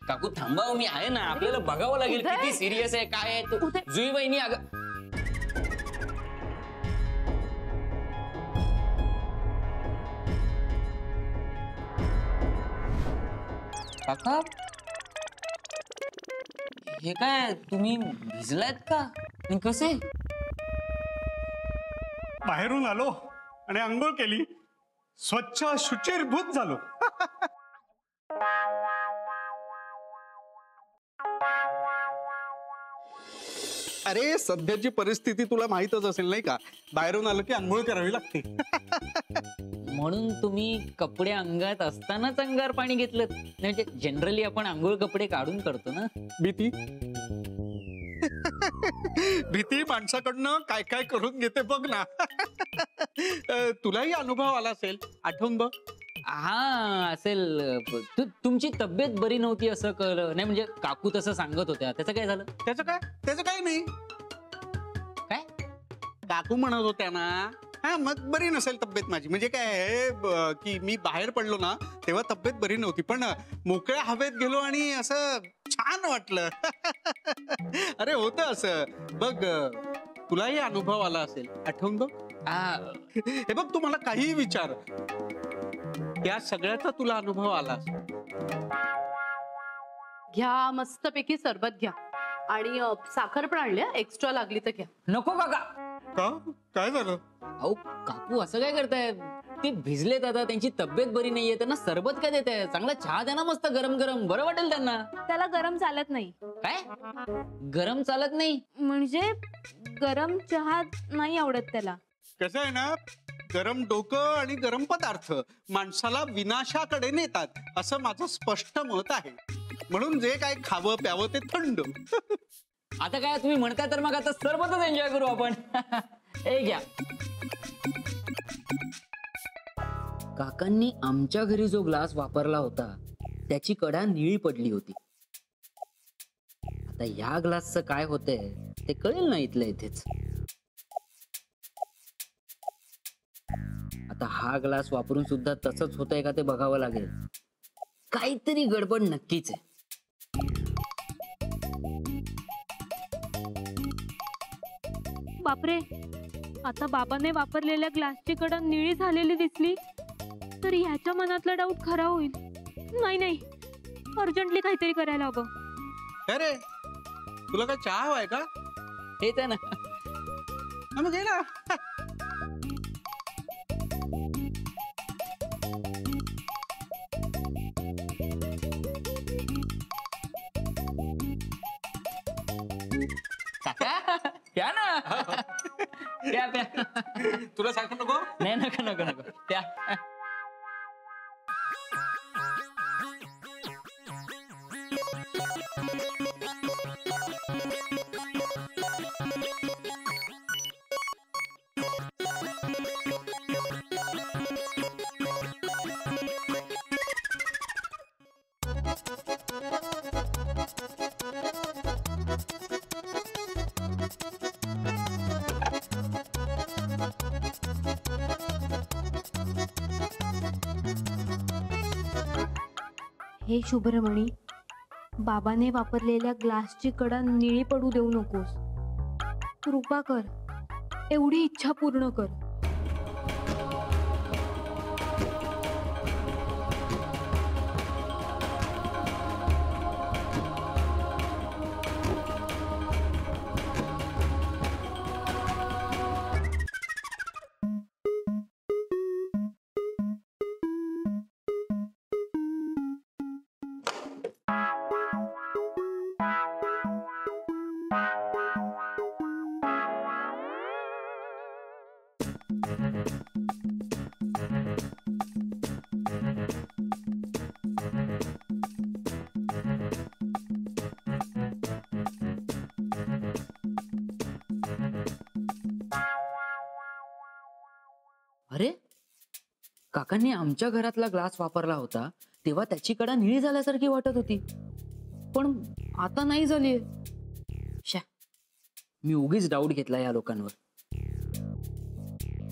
काकू थांबाव, मी आहे ना, आपल्याला बघावं लागेल किती सिरियस आहे काय आहे. जुई वहिनी अगं काका, हे काय तुम्ही भिजलायत का आणि कसे? बाहेरून आलो आणि अंघोळ केली, स्वच्छ शुचिर्भूत झालो. अरे सध्याची परिस्थिती तुला माहीतच असेल नाही का, बाहेरून आलो की अंघोळ करावी लागते. म्हणून तुम्ही कपडे अंगात असतानाच अंगावर पाणी घेतलं? म्हणजे जनरली आपण आंघोळ कपडे काढून करतो ना. भीती भीती माणसाकडनं काय काय करून घेते बघ ना. तुलाही अनुभव आला असेल, आठवून बघ. हा असेल. तुमची तब्येत बरी नव्हती असं कळलं नाही, म्हणजे काकू तसं सांगत होत्या. त्याचं काय झालं? त्याचं काय नाही. काय काकू म्हणत होत्या ना, हा मग बरी नसेल तब्येत माझी. म्हणजे काय की मी बाहेर पडलो ना तेव्हा तब्येत बरी नव्हती, पण मोकळ्या हवेत गेलो आणि असं छान वाटलं. अरे होतं असं बघ, तुलाही अनुभव आला असेल, आठवून बघ. हे बघ, तू मला काहीही विचार, या सगळ्याचा तुला अनुभव आला असेल. घ्या, मस्तपैकी सरबत घ्या आणि साखर पण आणली, एक्स्ट्रा लागली तर घ्या. नको काका. का काय झालं? अहो काकू असं काय करताय? ते भिजलेत, आता त्यांची तब्येत बरी नाहीये, त्यांना सरबत काय देताय? चांगला चहा द्या ना, मस्त गरम गरम, बरं वाटेल त्यांना. त्याला गरम चालत नाही. काय गरम चालत नाही? म्हणजे गरम चहा नाही आवडत त्याला. कसं आहे ना, गरम डोकं आणि गरम पदार्थ माणसाला विनाशाकडे नेतात, असं माझं स्पष्ट मत आहे. म्हणून जे काय खावं प्यावं ते थंड. आता काय तुम्ही म्हणताय तर मग आता सरबतच एन्जॉय करू आपण. हे घ्या. काकांनी आमच्या घरी जो ग्लास वापरला होता त्याची कडा निळी पडली होती. आता ह्या ग्लासचं काय होतंय ते कळेल ना इथल्या इथेच. आता हा ग्लास वापरून सुद्धा तसंच होतंय का ते बघावं लागेल. काहीतरी गडबड नक्कीच आहे. बापरे, आता बाबाने वापरलेल्या ग्लासची कडा निळी झालेली दिसली तर ह्याच्या मनातला डाऊट खरा होईल. नाही नाही, अर्जंटली काहीतरी करायला हवं. अरे तुला काय चहा हवाय का? हेच आहे ना. मग घे ना. प्या ना. प्या प्या. तुला साखर नको? नाही नको नको नको प्या. हे शुभ्रमणी, बाबाने वापरलेल्या ग्लासची कडा निळी पडू देऊ नकोस. कृपा कर, एवढी इच्छा पूर्ण कर. अरे काकांनी आमच्या घरातला ग्लास वापरला होता तेव्हा त्याची कडा निळी झाल्यासारखी वाटत होती, पण आता नाही झालीये. शा, मी उगीच डाऊट घेतला या लोकांवर.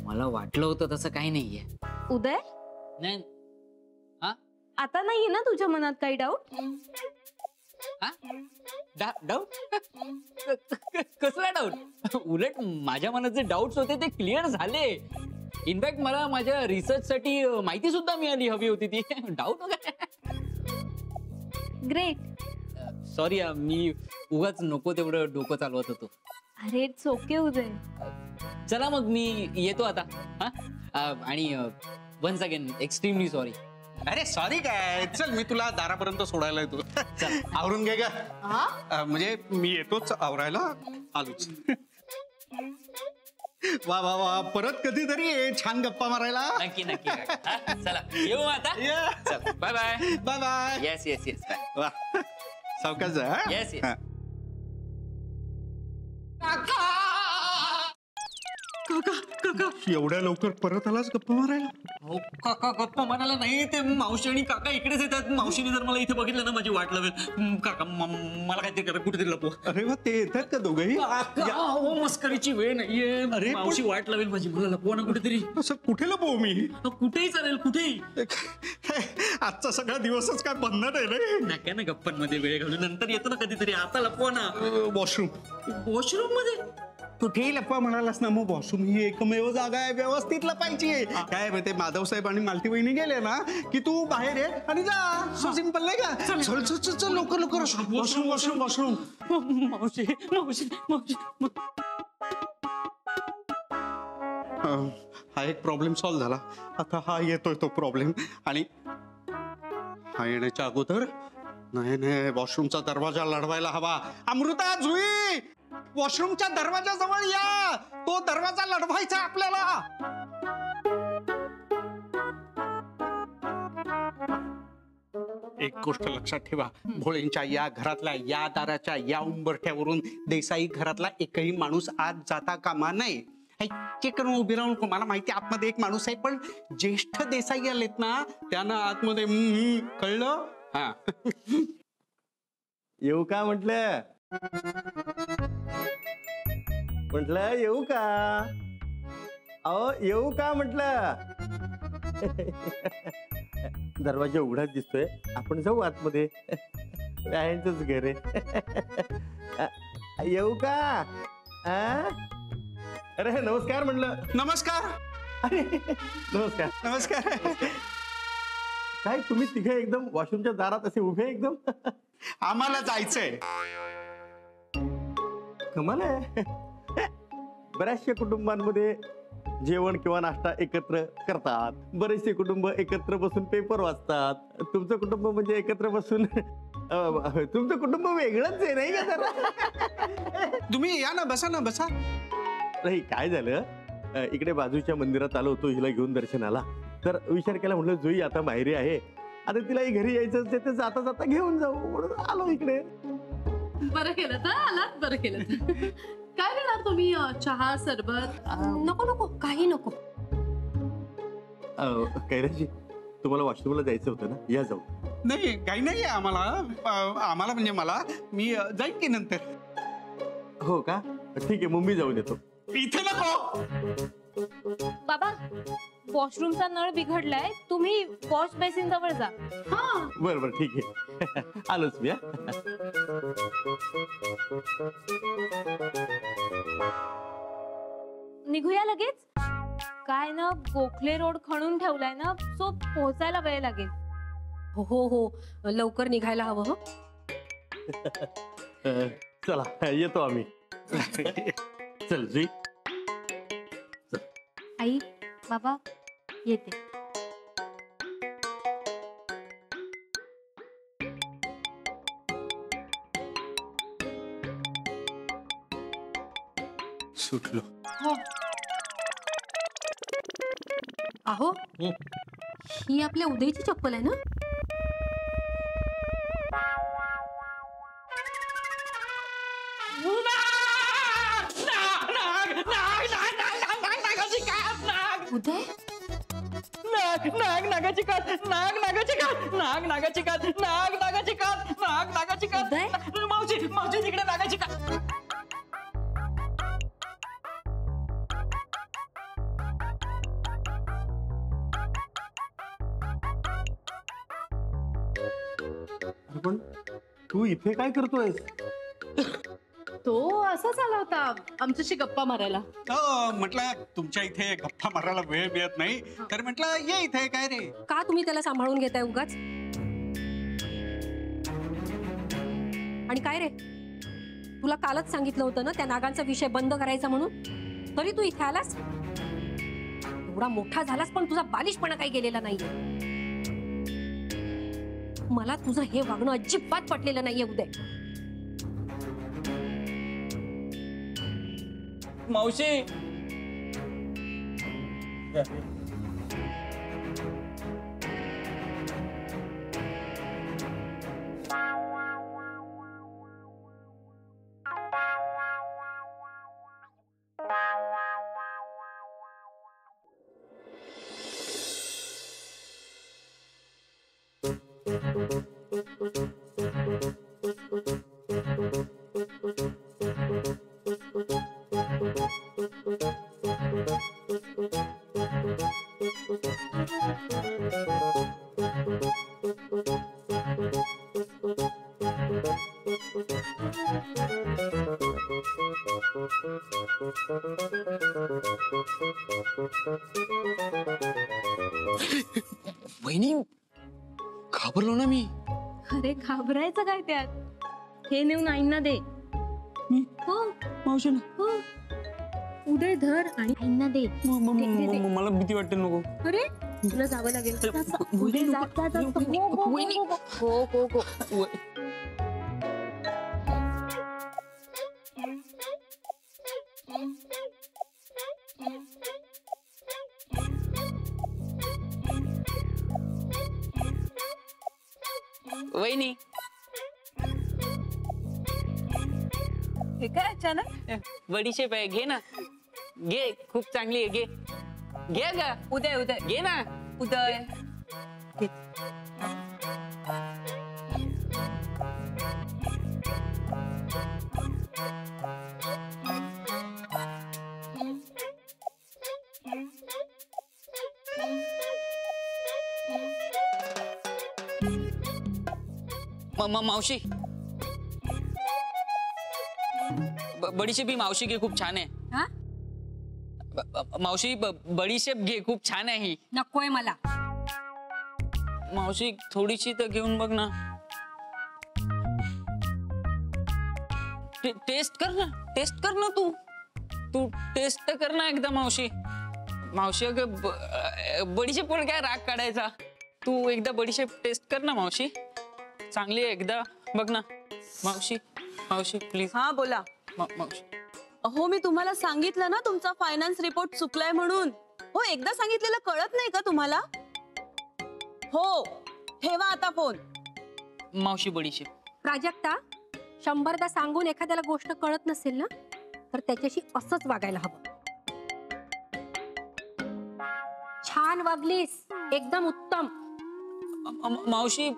मला वाटलं होतं तसं काही नाहीये. उदय, नाही. हा आता नाहीये ना तुझ्या मनात काही डाऊट? डाऊट कसला डाऊट? उलट माझ्या मनाचे डाऊट्स होते ते क्लिअर झाले. इनफॅक्ट मला माझ्या रिसर्च साठी माहिती सुद्धा मिळाली हवी होती ती. डाऊट वगैरे ग्रेट. सॉरी मी उगाच नको तेवढं डोकं चालवत होतो. अरे इट्स ओके उदय. चला मग मी येतो आता. आणि वन्स अगेन एक्स्ट्रीमली सॉरी. अरे सॉरी काय, चल मी तुला दारापर्यंत सोडायला येतो. चल. आवरून घे का? हा म्हणजे मी येतोच आवरायला, आलोच. वा वा वा, परत कधीतरी ये छान गप्पा मारायला. नक्की नक्की काका. चला येऊ आता. चल bye bye. Bye bye. Yes yes yes bye. वा सावकाश जा. हा? Yes, yes. हा. काका काका एवढ्या लवकर परत आलास गप्पा मारायला? हो काका गप्पा म्हणाला नाही, ते मावशी आणि काका इकडेच येतात. मावशीने जर मला इथे बघितलं ना माझी वाट लावेल. काका मला काहीतरी करा, कुठेतरी लपव. अरे वा, ते येतात का दोघही? हो मस्करीची वेळ नाहीये. अरे, मावशी वाट लावेल माझी, मला लपवा ना कुठेतरी. असं कुठे लपवू मी? कुठेही चालेल, कुठेही. आजचा सगळा दिवसच काय बंधन आहे रे. नका ना गप्पांमध्ये वेळ घालून, नंतर येतो ना कधीतरी. आता लपवा ना. वॉशरूम. वॉशरूम मध्ये कुठेही लपवा म्हणालास ना, मग वॉशरूम ही एकमेव जागा आहे, व्यवस्थित लपायची. काय माहिती, माधव साहेब आणि मालती वहिनी गेले ना की तू बाहेर ये आणि जा. सो सिंपल नाही का? चल चल चल चल लवकर लवकर. Washroom washroom washroom. मावशी मावशी मावशी. हा एक प्रॉब्लेम सॉल्व्ह झाला. आता हा येतोय तो प्रॉब्लेम. आणि हा येण्याच्या अगोदर नाही नाही, वॉशरूमचा दरवाजा लढवायला हवा. अमृता, जुई, वॉशरूमच्या दरवाजाजवळ या. तो दरवाजा लढवायचा आपल्याला. एक गोष्ट लक्षात ठेवा, भोळेंच्या या घरातल्या या दाराच्या या उंबरठ्यावरून देसाई घरातला एकही माणूस आत जाता कामा नये. चेक करून उभी राहू नको. मला माहिती आतमध्ये एक माणूस आहे, पण ज्येष्ठ देसाई आलेत ना, त्यांना आतमध्ये कळलं? हा. येऊ का म्हटलं? येऊ का? अहो येऊ का म्हटलं? दरवाजा उघडाच दिसतोय, आपण जाऊ आतमध्ये. यांचंच घर आहे. येऊ का? अरे नमस्कार म्हटलं. नमस्कार. अरे नमस्कार नमस्कार. काय तुम्ही तिघे एकदम वॉशरूमच्या दारात असे उभे एकदम? आम्हाला जायचंय. कमाल आहे. बऱ्याचशा कुटुंबांमध्ये जेवण किंवा नाश्ता एकत्र करतात. बरेचसे कुटुंब एकत्र बसून पेपर वाचतात. तुमचं कुटुंब म्हणजे एकत्र बसून तुमचं कुटुंब वेगळंच आहे नाही का? जरा तुम्ही या ना, बसा ना, बसा. नाही काय झालं, इकडे बाजूच्या मंदिरात आलो होतो हिला घेऊन दर्शनाला. तर विचार केला, म्हटलं जुई आता माहेरी आहे, आता तिलाही घरी यायचं असते तर जाता जाता घेऊन जाऊ म्हणून आलो इकडे. बरं केलं तर आलात, बरं केलं. काय देणार तुम्ही? चहा, सरबत? नको नको काही नको. कैराजी, तुम्हाला वॉशरूमला जायचं होतं ना, या जाऊ. नाही काही नाही आहे आम्हाला. आम्हाला म्हणजे मला, मी जाईन की नंतर. हो का? ठीक आहे, मग मी जाऊन येतो. इथे नको. बाबा वॉशरूमचा नळ बिघडलाय, तुम्ही वॉश बेसिन जवळ जा. हा बरं बरं ठीक आहे. आलोच मी. निघूया लगेच. काय ना, गोखले रोड खणून ठेवलाय ना, सो पोहोचायला वेळ लागेल. हो हो हो, लवकर निघायला हवं. हो चला येतो आम्ही. चल जुई. आई बाबा येते. सुटलो. अहो, ही आपल्या उदयची चप्पल आहे ना? उदय, नाग नाग नागाची कात, नाग नागाची कात, नाग नागाची कात, नाग नागाची कात, नाग नागाची कात. उदय? मावशी मावशी तिकडे नागाची कात. पण तू इथे काय करतोय? तो असाच आला होता आमच्याशी गप्पा मारायला. हो, म्हटलं तुमच्या इथे गप्पा मारायला वेळ मिळत नाही तर म्हटलं ये इथे. काय रे? का तुम्ही त्याला सांभाळून घेताय उगाच? आणि काय रे, तुला कालच सांगितलं होतं ना त्या नागांचा विषय बंद करायचा म्हणून, तरी तू इथे आलास? एवढा मोठा झालास पण तुझा बालिशपणा काही गेलेला नाहीये. मला तुझं हे वागणं अजिबात पटलेलं नाहीये उदय. मावशी वहिनी, घाबरलो ना मी. अरे घाबरायचं काय त्यात? हे नेऊन आईंना दे. मी हो मावशीला हो, उदय धर आणि आईंना दे. मला भीती वाटते. नको. अरे तुला जावं लागेल. उदय जात जात जात. वहिनी. हो हो हो. वहिनी, हे काय अचानक? बडीशेप आहे, घे ना. घे, खूप चांगली आहे. घे घे गा. उदय उदय घे ना. उदय. मावशी, बडीशेप ही मावशी घे, खूप छान आहे. हा? मावशी, बडीशेप घे, खूप छान आहे ही. नकोय मला. मावशी थोडीशी तर घेऊन बघ ना. टेस्ट कर ना. टेस्ट कर ना. तू टेस्ट तर कर ना एकदा. मावशी अगं बडीशेप पण काय राग काढायचा. तू एकदा बडीशेप टेस्ट कर ना मावशी. चांगली आहे, एकदा बघ ना. मावशी प्लीज. हा बोला. मावशी, अहो मी तुम्हाला सांगितलं ना तुमचा फायनान्स रिपोर्ट चुकलाय म्हणून. हो, एकदा सांगितलेलं कळत नाही का तुम्हाला? हो, ठेवा आता फोन. मावशी बडीशेप. प्राजक्ता, 100दा सांगून एखाद्याला गोष्ट कळत नसेल ना तर त्याच्याशी असंच वागायला हवं. छान वागलीस, एकदम उत्तम. मावशी,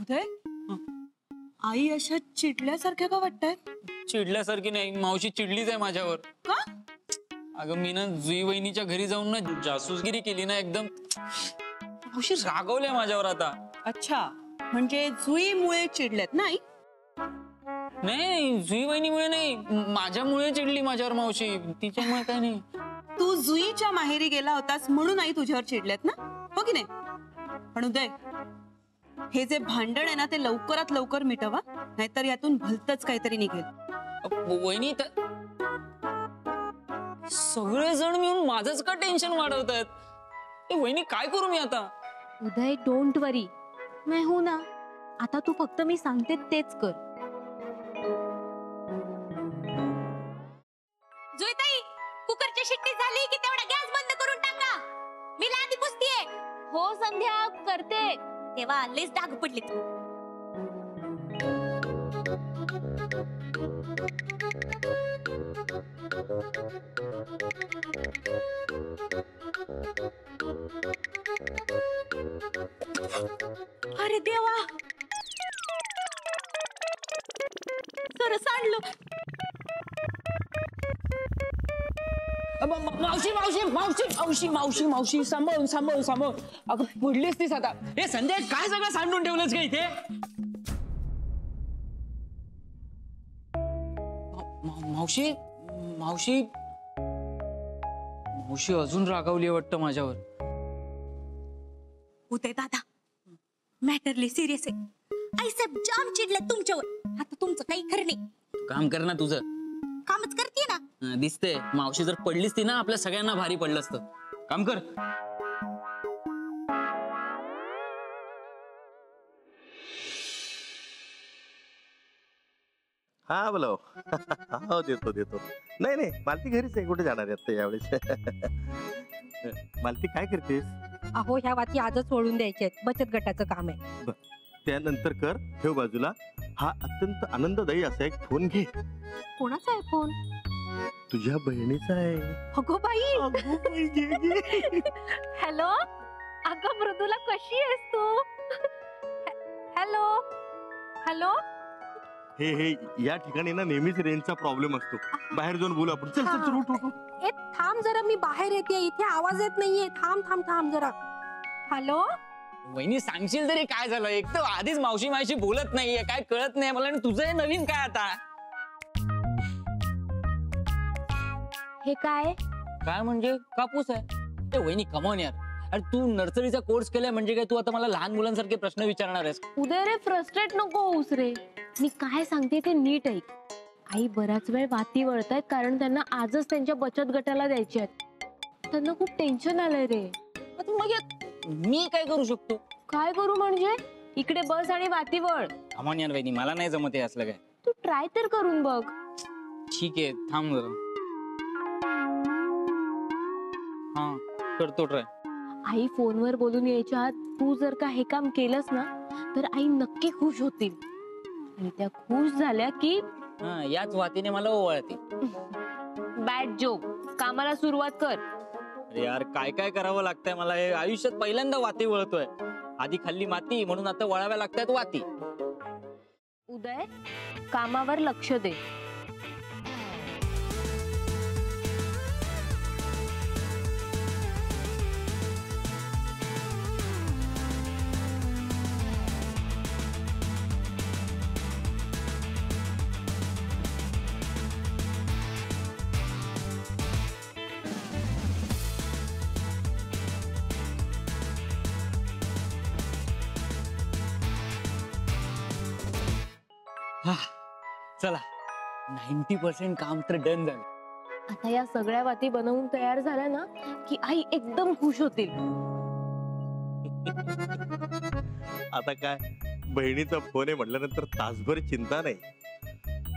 उदय, आई अशा चिडल्यासारख्या का वाटतायत? चिडल्यासारखी नाही मावशी, चिडलीच आहे माझ्यावर. का? अगं मी ना जुई वहिनीच्या घरी जाऊन ना जासूसगिरी केली ना एकदम. मावशी रागवल्या माझ्यावर आता. अच्छा, म्हणजे जुईमुळे चिडल्यात नाही? नाही, जुई वहिनीमुळे नाही, माझ्यामुळे चिडली माझ्यावर मावशी. तिच्यामुळे काय नाही. तू जुईच्या माहेरी गेला होतास म्हणून आई तुझ्यावर चिडल्यात ना, हो की नाही? पण उदय, हे जे भांडण आहे ना ते लवकरात लवकर मिटवा, नाहीतर यातून भलतच काहीतरी निघेल. वहिनी, सगळेजण मिळून माझंच का टेन्शन वाढवतात? वहिनी काय करू मी आता? उदय डोंट वरी, मैं हूं ना. आता तू फक्त मी सांगते तेच कर. जुईताई, कुकरची शिट्टी झाली की तेवढा गॅस बंद करून टाका. मी लादी पुसतीये. हो संध्या, करते. तेव्हा लयच डाग पडले. अरे देवा, सर सांडलं. मावशी मावशी मावशी मावशी मावशी मावशी सांभाळून सांभाळून सांभाळून. अगं पडलीस तीस आता. हे संध्या काय सगळं सांडून ठेवलंच का इथे? मावशी मावशी मावशी अजून रागावली वाटतं माझ्यावर. उदय दादा मॅटरली सिरियस आहे. आई साहेब जाम चिडले तुमच्यावर. आता तुमचं काही खरं नाही. काम कर ना तुझं. कामच करते ना. दिसते मावशी जर पडलीस ती ना आपल्या सगळ्यांना भारी पडलं असतं. काम कर. हा बोलो. हो देतो देतो. नाही नाही मालती घरीच आहे, कुठे जाणार आहे यावेळेस. मालती काय करतेस? अहो ह्या वाती आजच सोडून द्यायच्या आहेत, बचत गटाचं काम आहे. त्यानंतर कर, ठेव बाजूला. हा अत्यंत आनंददायी असा एक फोन घे. कोणाचा आहे फोन? तुझ्या बहिणीचा आहे. अगो बाई. हॅलो अगं मृदुला कशी आहेस तू? Hello hello. हे हे या ठिकाणी ना नेहमीच रेंजचा प्रॉब्लेम असतो. बाहेर जाऊन बोलू आपण. चल चल चल उठ उठ. ए थांब जरा, मी बाहेर येते, इथे आवाज येत नाहीये. थांब थांब थांब जरा. हॅलो. वहिनी सांगशील तरी काय झालं? एक तर आधीच मावशी माझी बोलत नाहीये, काय कळत नाही मला. आणि तुझं हे नवीन काय आता? हे काय? काय म्हणजे कापूस आहे. ते वहिनी कमवून यार. अरे तू नर्सरीचा कोर्स केलाय म्हणजे काय तू आता मला लहान मुलांसारखे प्रश्न विचारणार आहेस? उदय रे फ्रस्ट्रेट नको होऊस रे. मी काय सांगते ते नीट ऐक. आई बराच वेळ वाती वळतायत कारण त्यांना आजच त्यांच्या बचत गटाला द्यायचे आहेत. त्यांना खूप टेन्शन आलंय रे. मग मी काय करू शकतो? काय करू म्हणजे? इकडे बस आणि वाती वळ. कमवून यार वहिनी, मला नाही जमत हे असलं काय. तू ट्राय तर करून बघ. ठीक आहे थांब जरा. हा करतो ट्राय. आई फोनवर बोलून यायच्या आत तू जर का हे काम केलंस ना तर आई नक्की खुश होतील. आणि त्या खुश झाल्या की याच वातीने मला ओवाळते. Bad joke. कामाला सुरुवात कर. अरे यार काय काय करावं लागतंय मला. हे आयुष्यात पहिल्यांदा वाती वळतोय. आधी खाल्ली माती म्हणून आता वळाव्या लागतायत वाती. उदय कामावर लक्ष दे. चला 90% काम तर डन झालं. आता या सगळ्या वाती बनवून तयार झाल्या ना की आई एकदम खुश होतील. आता काय बहिणीचा फोन आहे म्हटल्यानंतर तासभर चिंता नाही.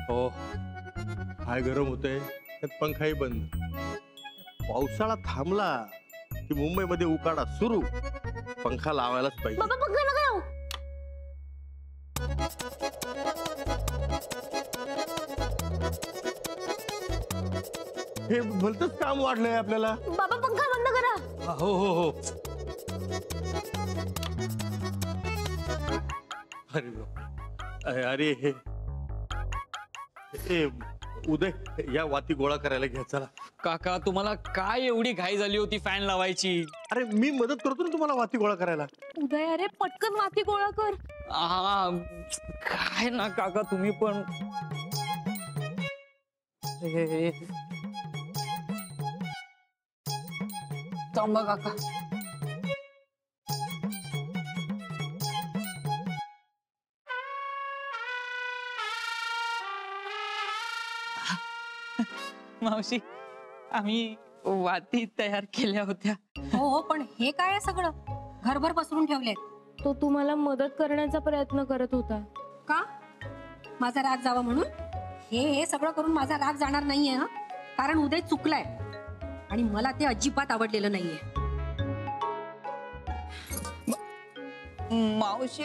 हो काय गरम होतंय. त्यात पंखाही बंद. पावसाळा थांबला की मुंबईमध्ये उकाडा सुरू. पंखा लावायलाच पाहिजे. बाबा पंखा नका लावू. हे भलतंच काम वाढलंय आपल्याला. बाबा पंखा बंद करा. हो हो हो. अरे अरे हे उदय या वाती गोळा करायला घ्या चला. काका तुम्हाला काय एवढी घाई झाली होती फॅन लावायची? अरे मी मदत करतो ना तुम्हाला वाती गोळा करायला. उदय अरे पटकन वाती गोळा कर. हा काय ना काका तुम्ही पण. थांबा काका. मावशी आम्ही वाती तयार केल्या होत्या. हो हो पण हे काय आहे सगळं? घरभर पसरून ठेवले. तो तुम्हाला मदत करण्याचा प्रयत्न करत होता. का? माझा राग जावा म्हणून? हे सगळं करून माझा राग जाणार नाहीये. हा कारण उदय चुकलाय आणि मला ते अजिबात आवडलेलं नाहीये. मावशी